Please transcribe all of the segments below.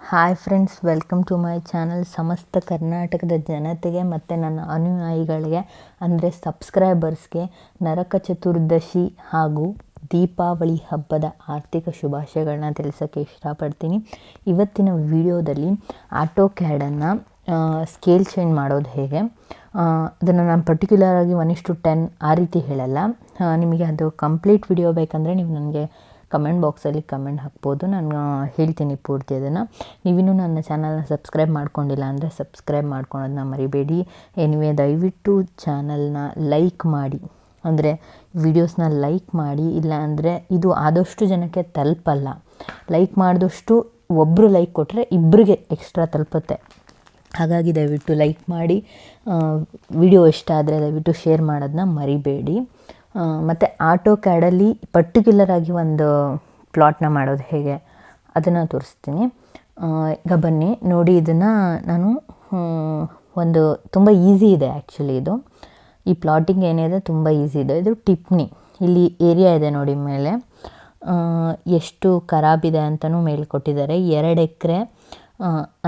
Hi friends, welcome to my channel. ಸಮಸ್ತ ಕರ್ನಾಟಕದ ಜನತೆಗೆ ಮತ್ತು ನನ್ನ ಅನುಯಾಯಿಗಳಿಗೆ ಅಂದರೆ ಸಬ್ಸ್ಕ್ರೈಬರ್ಸ್ಗೆ ನರಕ ಚತುರ್ದಶಿ ಹಾಗೂ ದೀಪಾವಳಿ ಹಬ್ಬದ ಆರ್ಥಿಕ ಶುಭಾಶಯಗಳನ್ನ ತಿಳಿಸೋಕ್ಕೆ ಇಷ್ಟಪಡ್ತೀನಿ. ಇವತ್ತಿನ ವಿಡಿಯೋದಲ್ಲಿ ಆಟೋಕ್ಯಾಡನ್ನು ಸ್ಕೇಲ್ ಚೇಂಜ್ ಮಾಡೋದು ಹೇಗೆ, ಅದನ್ನು ನಾನು ಪರ್ಟಿಕ್ಯುಲರಾಗಿ 1:10 ಆ ರೀತಿ ಹೇಳಲ್ಲ. ನಿಮಗೆ ಅದು ಕಂಪ್ಲೀಟ್ ವಿಡಿಯೋ ಬೇಕಂದರೆ ನೀವು ನನಗೆ ಕಮೆಂಟ್ ಬಾಕ್ಸಲ್ಲಿ ಕಮೆಂಟ್ ಹಾಕ್ಬೋದು, ನಾನು ಹೇಳ್ತೀನಿ ಪೂರ್ತಿ ಅದನ್ನು. ನೀವಿನ್ನೂ ನನ್ನ ಚಾನಲ್ನ ಸಬ್ಸ್ಕ್ರೈಬ್ ಮಾಡ್ಕೊಂಡಿಲ್ಲ ಅಂದರೆ ಸಬ್ಸ್ಕ್ರೈಬ್ ಮಾಡ್ಕೊಳೋದನ್ನ ಮರಿಬೇಡಿ. ಎನಿವೇ ದಯವಿಟ್ಟು ಚಾನಲ್ನ ಲೈಕ್ ಮಾಡಿ, ಅಂದರೆ ವಿಡಿಯೋಸ್ನ ಲೈಕ್ ಮಾಡಿ. ಇಲ್ಲ ಅಂದರೆ ಇದು ಆದಷ್ಟು ಜನಕ್ಕೆ ತಲುಪಲ್ಲ. ಲೈಕ್ ಮಾಡಿದಷ್ಟು ಒಬ್ಬರು ಲೈಕ್ ಕೊಟ್ಟರೆ ಇಬ್ಬರಿಗೆ ಎಕ್ಸ್ಟ್ರಾ ತಲುಪುತ್ತೆ. ಹಾಗಾಗಿ ದಯವಿಟ್ಟು ಲೈಕ್ ಮಾಡಿ. ವಿಡಿಯೋ ಇಷ್ಟ ಆದರೆ ದಯವಿಟ್ಟು ಶೇರ್ ಮಾಡೋದನ್ನ ಮರಿಬೇಡಿ. ಮತ್ತು ಆಟೋಕ್ಯಾಡಲ್ಲಿ ಪರ್ಟಿಕ್ಯುಲರಾಗಿ ಒಂದು ಪ್ಲಾಟ್ನ ಮಾಡೋದು ಹೇಗೆ ಅದನ್ನು ತೋರಿಸ್ತೀನಿ. ಈಗ ಬನ್ನಿ ನೋಡಿ. ಇದನ್ನು ನಾನು ಒಂದು ತುಂಬ ಈಸಿ ಇದೆ ಆ್ಯಕ್ಚುಲಿ. ಇದು ಈ ಪ್ಲಾಟಿಂಗ್ ಏನಿದೆ ತುಂಬ ಈಸಿ ಇದೆ. ಇದು ಟಿಪ್ನಿ. ಇಲ್ಲಿ ಏರಿಯಾ ಇದೆ ನೋಡಿ ಮೇಲೆ, ಎಷ್ಟು ಖರಾಬಿದೆ ಅಂತಲೂ ಮೇಲೆ ಕೊಟ್ಟಿದ್ದಾರೆ. 2 ಎಕರೆ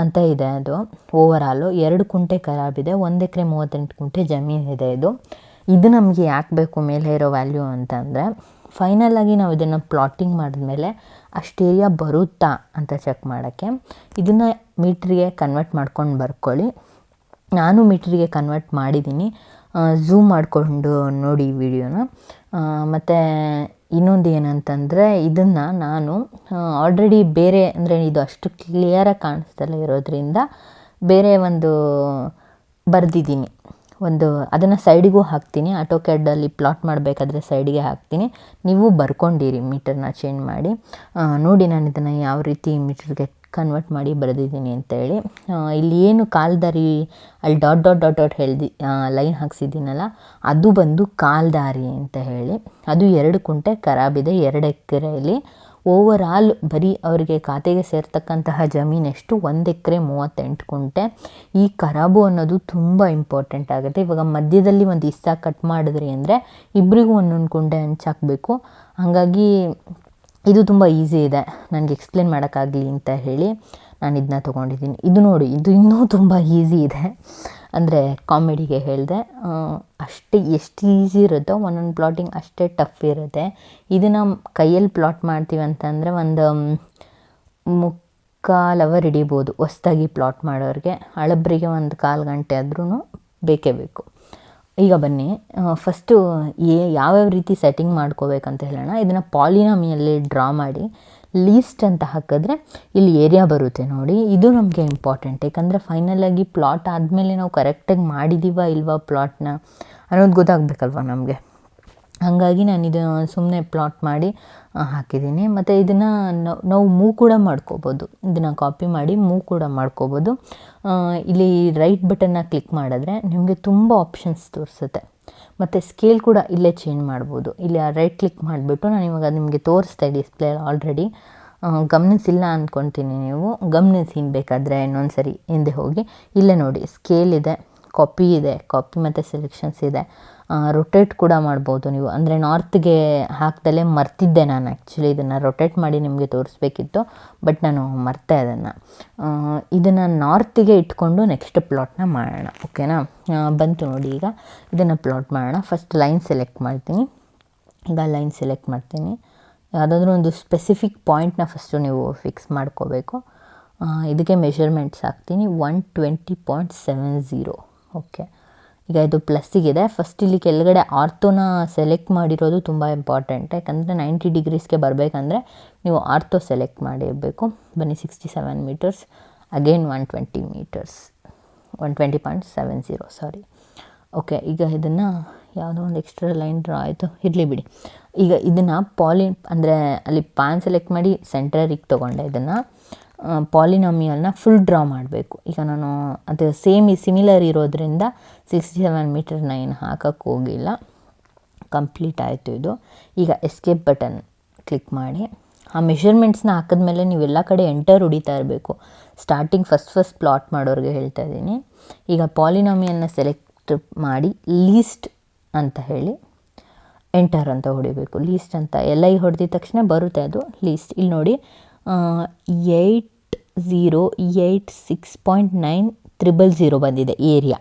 ಅಂತ ಇದೆ. ಅದು ಓವರಾಲು 2 ಕುಂಟೆ ಖರಾಬಿದೆ, 1 ಎಕರೆ 38 ಕುಂಟೆ ಜಮೀನಿದೆ. ಇದು ನಮಗೆ ಯಾಕೆ ಬೇಕು ಮೇಲೆ ಇರೋ ವ್ಯಾಲ್ಯೂ ಅಂತಂದರೆ, ಫೈನಲಾಗಿ ನಾವು ಇದನ್ನು ಪ್ಲಾಟಿಂಗ್ ಮಾಡಿದ್ಮೇಲೆ ಅಷ್ಟು ಏರಿಯಾ ಬರುತ್ತಾ ಅಂತ ಚೆಕ್ ಮಾಡೋಕ್ಕೆ ಇದನ್ನು ಮೀಟ್ರಿಗೆ ಕನ್ವರ್ಟ್ ಮಾಡ್ಕೊಂಡು ಬರ್ಕೊಳ್ಳಿ. ನಾನು ಮೀಟ್ರಿಗೆ ಕನ್ವರ್ಟ್ ಮಾಡಿದ್ದೀನಿ, ಝೂಮ್ ಮಾಡಿಕೊಂಡು ನೋಡಿ ಈ ವಿಡಿಯೋನ. ಮತ್ತು ಇನ್ನೊಂದು ಏನಂತಂದರೆ, ಇದನ್ನು ನಾನು ಆಲ್ರೆಡಿ ಬೇರೆ, ಅಂದರೆ ಇದು ಅಷ್ಟು ಕ್ಲಿಯರಾಗಿ ಕಾಣಿಸ್ತಲೇ ಇರೋದ್ರಿಂದ ಬೇರೆ ಒಂದು ಬರೆದಿದ್ದೀನಿ. ಅದನ್ನು ಸೈಡಿಗೂ ಹಾಕ್ತೀನಿ. ಆಟೋಕ್ಯಾಡಲ್ಲಿ ಪ್ಲಾಟ್ ಮಾಡಬೇಕಾದ್ರೆ ಸೈಡಿಗೆ ಹಾಕ್ತೀನಿ. ನೀವು ಬರ್ಕೊಂಡಿರಿ ಮೀಟರ್ನ ಚೇಂಜ್ ಮಾಡಿ. ನೋಡಿ ನಾನು ಇದನ್ನು ಯಾವ ರೀತಿ ಮೀಟರ್ಗೆ ಕನ್ವರ್ಟ್ ಮಾಡಿ ಬರೆದಿದ್ದೀನಿ ಅಂತೇಳಿ. ಇಲ್ಲಿ ಏನು ಕಾಲ್ದಾರಿ ಅಲ್ಲಿ dot dot dot dot line ಹಾಕ್ಸಿದ್ದೀನಲ್ಲ, ಅದು ಬಂದು ಕಾಲ್ದಾರಿ ಅಂತ ಹೇಳಿ. ಅದು 2 ಕುಂಟೆ ಖರಾಬಿದೆ 2 ಎಕರೆಯಲ್ಲಿ. ಓವರಾಲ್ ಬರೀ ಅವರಿಗೆ ಖಾತೆಗೆ ಸೇರ್ತಕ್ಕಂತಹ ಜಮೀನೆಷ್ಟು 1 ಎಕರೆ 38 ಕುಂಟೆ. ಈ ಖರಾಬು ಅನ್ನೋದು ತುಂಬ ಇಂಪಾರ್ಟೆಂಟ್ ಆಗುತ್ತೆ. ಇವಾಗ ಮಧ್ಯದಲ್ಲಿ ಒಂದು ಹಿಸ್ಸ ಕಟ್ ಮಾಡಿದ್ರಿ ಅಂದರೆ ಇಬ್ಬರಿಗೂ 1 ಕುಂಟೆ ಹಂಚಾಕಬೇಕು. ಹಾಗಾಗಿ ಇದು ತುಂಬ ಈಸಿ ಇದೆ. ನನಗೆ ಎಕ್ಸ್ಪ್ಲೇನ್ ಮಾಡೋಕ್ಕಾಗಲಿ ಅಂತ ಹೇಳಿ ನಾನು ಇದನ್ನ ತೊಗೊಂಡಿದ್ದೀನಿ. ಇದು ನೋಡಿ, ಇದು ಇನ್ನೂ ತುಂಬ ಈಸಿ ಇದೆ. ಅಂದರೆ ಕಾಮಿಡಿಗೆ ಹೇಳಿದೆ, ಅಷ್ಟೇ ಎಷ್ಟು ಈಸಿ ಇರುತ್ತೋ ಒಂದೊಂದು ಪ್ಲಾಟಿಂಗ್ ಅಷ್ಟೇ ಟಫ್ ಇರುತ್ತೆ. ಇದನ್ನು ಕೈಯಲ್ಲಿ ಪ್ಲಾಟ್ ಮಾಡ್ತೀವಿ ಅಂತಂದರೆ ಒಂದು 3/4 ಅವರ್ ಹಿಡಿಬೋದು ಹೊಸ್ದಾಗಿ ಪ್ಲಾಟ್ ಮಾಡೋರಿಗೆ. ಹಳಬ್ರಿಗೆ 1/4 ಗಂಟೆ ಆದ್ರೂ ಬೇಕೇ ಬೇಕು. ಈಗ ಬನ್ನಿ, ಫಸ್ಟು ಯಾವ್ಯಾವ ರೀತಿ ಸೆಟ್ಟಿಂಗ್ ಮಾಡ್ಕೋಬೇಕಂತ ಹೇಳೋಣ. ಇದನ್ನು ಪಾಲಿನಾಮಿಯಲ್ಲಿ ಡ್ರಾ ಮಾಡಿ ಲೀಸ್ಟ್ ಅಂತ ಹಾಕಿದ್ರೆ ಇಲ್ಲಿ ಏರಿಯಾ ಬರುತ್ತೆ ನೋಡಿ. ಇದು ನಮಗೆ ಇಂಪಾರ್ಟೆಂಟ್, ಯಾಕಂದರೆ ಫೈನಲಾಗಿ ಪ್ಲಾಟ್ ಆದಮೇಲೆ ನಾವು ಕರೆಕ್ಟಾಗಿ ಮಾಡಿದ್ದೀವ ಇಲ್ವಾ ಪ್ಲಾಟ್ನ ಅನ್ನೋದು ಗೊತ್ತಾಗಬೇಕಲ್ವ ನಮಗೆ. ಹಾಗಾಗಿ ನಾನು ಇದನ್ನು ಸುಮ್ಮನೆ ಪ್ಲಾಟ್ ಮಾಡಿ ಹಾಕಿದ್ದೀನಿ. ಮತ್ತು ಇದನ್ನು ನಾವು ಮೂವ್ ಕೂಡ ಮಾಡ್ಕೋಬೋದು. ಇದನ್ನು ಕಾಪಿ ಮಾಡಿ ಮೂವ್ ಕೂಡ ಮಾಡ್ಕೋಬೋದು. ಇಲ್ಲಿ ರೈಟ್ ಬಟನ್ನ ಕ್ಲಿಕ್ ಮಾಡಿದ್ರೆ ನಿಮಗೆ ತುಂಬ ಆಪ್ಷನ್ಸ್ ತೋರಿಸುತ್ತೆ. ಮತ್ತು ಸ್ಕೇಲ್ ಕೂಡ ಇಲ್ಲೇ ಚೇಂಜ್ ಮಾಡ್ಬೋದು. ಇಲ್ಲಿ ರೈಟ್ ಕ್ಲಿಕ್ ಮಾಡಿಬಿಟ್ಟು ನಾನು ಇವಾಗ ನಿಮಗೆ ತೋರಿಸ್ತಾ ಡಿಸ್ಪ್ಲೇ ಆಲ್ರೆಡಿ. ಗಮನಿಸಿಲ್ಲ ಅಂದ್ಕೊತೀನಿ, ನೀವು ಗಮನಿಸಿ ಬೇಕಾದರೆ ಇನ್ನೊಂದು ಸರಿ ಹಿಂದೆ ಹೋಗಿ. ಇಲ್ಲೇ ನೋಡಿ ಸ್ಕೇಲ್ ಇದೆ, ಕಾಪಿ ಇದೆ, ಕಾಪಿ ಮತ್ತು ಸೆಲೆಕ್ಷನ್ಸ್ ಇದೆ. ರೊಟೇಟ್ ಕೂಡ ಮಾಡ್ಬೋದು ನೀವು. ಅಂದರೆ ನಾರ್ತ್ಗೆ ಹಾಕ್ದಲ್ಲೇ ಮರ್ತಿದ್ದೆ ನಾನು ಆ್ಯಕ್ಚುಲಿ. ಇದನ್ನು ರೊಟೇಟ್ ಮಾಡಿ ನಿಮಗೆ ತೋರಿಸ್ಬೇಕಿತ್ತು, ಬಟ್ ನಾನು ಮರ್ತೆ ಅದನ್ನು. ಇದನ್ನು ನಾರ್ತಿಗೆ ಇಟ್ಕೊಂಡು ನೆಕ್ಸ್ಟ್ ಪ್ಲಾಟ್ನ ಮಾಡೋಣ, ಓಕೆನಾ? ಬಂತು ನೋಡಿ. ಈಗ ಇದನ್ನು ಪ್ಲಾಟ್ ಮಾಡೋಣ. ಫಸ್ಟ್ ಲೈನ್ ಸೆಲೆಕ್ಟ್ ಮಾಡ್ತೀನಿ. ಈಗ ಲೈನ್ ಸೆಲೆಕ್ಟ್ ಮಾಡ್ತೀನಿ. ಯಾವುದಾದ್ರೂ ಒಂದು ಸ್ಪೆಸಿಫಿಕ್ ಪಾಯಿಂಟ್ನ ಫಸ್ಟು ನೀವು ಫಿಕ್ಸ್ ಮಾಡ್ಕೋಬೇಕು. ಇದಕ್ಕೆ ಮೆಷರ್ಮೆಂಟ್ಸ್ ಹಾಕ್ತೀನಿ 120.70. ಓಕೆ, ಈಗ ಇದು ಪ್ಲಸ್ಸಿಗಿದೆ. ಫಸ್ಟ್ ಇಲ್ಲಿ ಕೆಳಗಡೆ ಆರ್ಥೋನ ಸೆಲೆಕ್ಟ್ ಮಾಡಿರೋದು ತುಂಬ ಇಂಪಾರ್ಟೆಂಟ್, ಯಾಕಂದರೆ 90 ಡಿಗ್ರೀಸ್ಗೆ ಬರಬೇಕಂದ್ರೆ ನೀವು ಆರ್ಥೋ ಸೆಲೆಕ್ಟ್ ಮಾಡಿರಬೇಕು. ಬನ್ನಿ, 67 ಮೀಟರ್ಸ್, ಅಗೇನ್ 120 ಮೀಟರ್ಸ್, 120.70 ಸಾರಿ. ಓಕೆ, ಈಗ ಇದನ್ನು ಯಾವುದೋ ಒಂದು ಎಕ್ಸ್ಟ್ರಾ ಲೈನ್ ಡ್ರಾ ಆಯಿತು, ಇರಲಿ ಬಿಡಿ. ಈಗ ಇದನ್ನು ಅಂದರೆ ಅಲ್ಲಿ ಪಾನ್ ಸೆಲೆಕ್ಟ್ ಮಾಡಿ ಸೆಂಟರಿಗೆ ತೊಗೊಂಡೆ. ಇದನ್ನು ಪಾಲಿನಾಮಿಯಲ್ನ ಫುಲ್ ಡ್ರಾ ಮಾಡಬೇಕು. ಈಗ ನಾನು ಅದು ಸಿಮಿಲರ್ ಇರೋದ್ರಿಂದ 67 ಮೀಟರ್ 9 ಹಾಕೋಕ್ಕೆ ಹೋಗಿಲ್ಲ. ಕಂಪ್ಲೀಟ್ ಆಯಿತು ಇದು. ಈಗ ಎಸ್ಕೇಪ್ ಬಟನ್ ಕ್ಲಿಕ್ ಮಾಡಿ ಆ ಮೆಷರ್ಮೆಂಟ್ಸ್ನ ಹಾಕಿದ್ಮೇಲೆ ನೀವೆಲ್ಲ ಕಡೆ ಎಂಟರ್ ಹೊಡಿತಾ ಇರಬೇಕು. ಸ್ಟಾರ್ಟಿಂಗ್ ಫಸ್ಟ್ ಪ್ಲಾಟ್ ಮಾಡೋರಿಗೆ ಹೇಳ್ತಾ ಇದ್ದೀನಿ. ಈಗ ಪಾಲಿನಾಮಿಯಲ್ನ ಸೆಲೆಕ್ಟ್ ಮಾಡಿ ಲೀಸ್ಟ್ ಅಂತ ಹೇಳಿ ಎಂಟರ್ ಅಂತ ಹೊಡಿಬೇಕು. ಲೀಸ್ಟ್ ಅಂತ ಎಲ್ಲ ಹೊಡೆದಿದ ತಕ್ಷಣ ಬರುತ್ತೆ ಅದು ಲೀಸ್ಟ್. ಇಲ್ಲಿ ನೋಡಿ 8 6086.9000 ಬಂದಿದೆ ಏರಿಯಾ.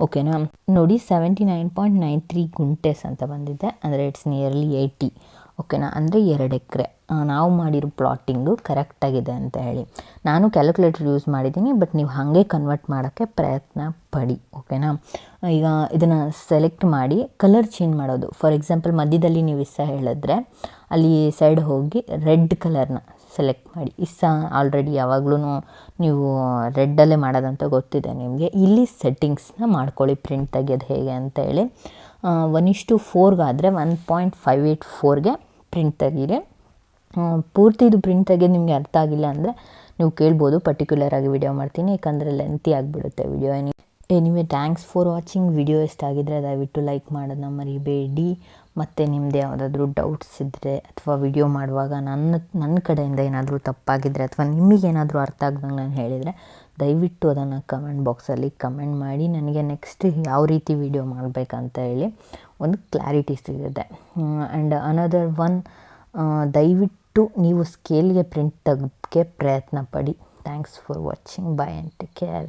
ಓಕೆನಾ, ನೋಡಿ 79.93 ಗುಂಟೆಸ್ ಅಂತ ಬಂದಿದೆ, ಅಂದರೆ ಇಟ್ಸ್ ನಿಯರ್ಲಿ 80. ಓಕೆನಾ, ಅಂದರೆ 2 ಎಕರೆ ನಾವು ಮಾಡಿರೋ ಪ್ಲಾಟಿಂಗು ಕರೆಕ್ಟಾಗಿದೆ ಅಂತ ಹೇಳಿ. ನಾನು ಕ್ಯಾಲ್ಕುಲೇಟರ್ ಯೂಸ್ ಮಾಡಿದ್ದೀನಿ, ಬಟ್ ನೀವು ಹಾಗೆ ಕನ್ವರ್ಟ್ ಮಾಡೋಕ್ಕೆ ಪ್ರಯತ್ನ ಪಡಿ. ಓಕೆನಾ, ಈಗ ಇದನ್ನು ಸೆಲೆಕ್ಟ್ ಮಾಡಿ ಕಲರ್ ಚೇಂಜ್ ಮಾಡೋದು. ಫಾರ್ ಎಕ್ಸಾಂಪಲ್ ಮಧ್ಯದಲ್ಲಿ ನೀವು ಇಸ್ಸ ಹೇಳಿದ್ರೆ ಅಲ್ಲಿ ಸೈಡ್ ಹೋಗಿ ರೆಡ್ ಕಲರ್ನ ಸೆಲೆಕ್ಟ್ ಮಾಡಿ. ಇಸ್ಸ ಆಲ್ರೆಡಿ ಯಾವಾಗಲೂ ನೀವು ರೆಡ್ಡಲ್ಲೇ ಮಾಡೋದಂತ ಗೊತ್ತಿದೆ ನಿಮಗೆ. ಇಲ್ಲಿ ಸೆಟ್ಟಿಂಗ್ಸ್ನ ಮಾಡ್ಕೊಳ್ಳಿ, ಪ್ರಿಂಟ್ ತೆಗೆಯೋದು ಹೇಗೆ ಅಂತ ಹೇಳಿ. 1:4 1.584ಗೆ ಪ್ರಿಂಟ್ ತೆಗೀರಿ. ಪೂರ್ತಿ ಇದು ಪ್ರಿಂಟ್ ತೆಗೆಯೋದು ನಿಮಗೆ ಅರ್ಥ ಆಗಿಲ್ಲ ಅಂದರೆ ನೀವು ಕೇಳ್ಬೋದು, ಪರ್ಟಿಕ್ಯುಲರಾಗಿ ವಿಡಿಯೋ ಮಾಡ್ತೀನಿ, ಯಾಕಂದರೆ ಲೆಂತಿ ಆಗಿಬಿಡುತ್ತೆ video. Anyway thanks for watching. Video ಇಷ್ಟ ಆಗಿದ್ದರೆ ದಯವಿಟ್ಟು ಲೈಕ್ ಮಾಡೋದನ್ನ ಮರಿಬೇಡಿ. ಮತ್ತು ನಿಮ್ಮದು ಯಾವುದಾದ್ರೂ ಡೌಟ್ಸ್ ಇದ್ದರೆ ಅಥವಾ ವಿಡಿಯೋ ಮಾಡುವಾಗ ನನ್ನ ಕಡೆಯಿಂದ ಏನಾದರೂ ತಪ್ಪಾಗಿದ್ದರೆ ಅಥವಾ ನಿಮಗೇನಾದರೂ ಅರ್ಥ ಆಗ್ದಂಗೆ ನಾನು ಹೇಳಿದರೆ ದಯವಿಟ್ಟು ಅದನ್ನು ಕಮೆಂಟ್ ಬಾಕ್ಸಲ್ಲಿ ಕಮೆಂಟ್ ಮಾಡಿ. ನನಗೆ ನೆಕ್ಸ್ಟ್ ಯಾವ ರೀತಿ ವಿಡಿಯೋ ಮಾಡಬೇಕಂತ ಹೇಳಿ ಒಂದು ಕ್ಲಾರಿಟಿ ಸಿಗುತ್ತೆ. ಆ್ಯಂಡ್ ಅನದರ್ ಒನ್, ದಯವಿಟ್ಟು ನೀವು ಸ್ಕೇಲ್ಗೆ ಪ್ರಿಂಟ್ ತೆಗೆದಕ್ಕೆ ಪ್ರಯತ್ನ ಪಡಿ. Thanks for watching. Bye and take care.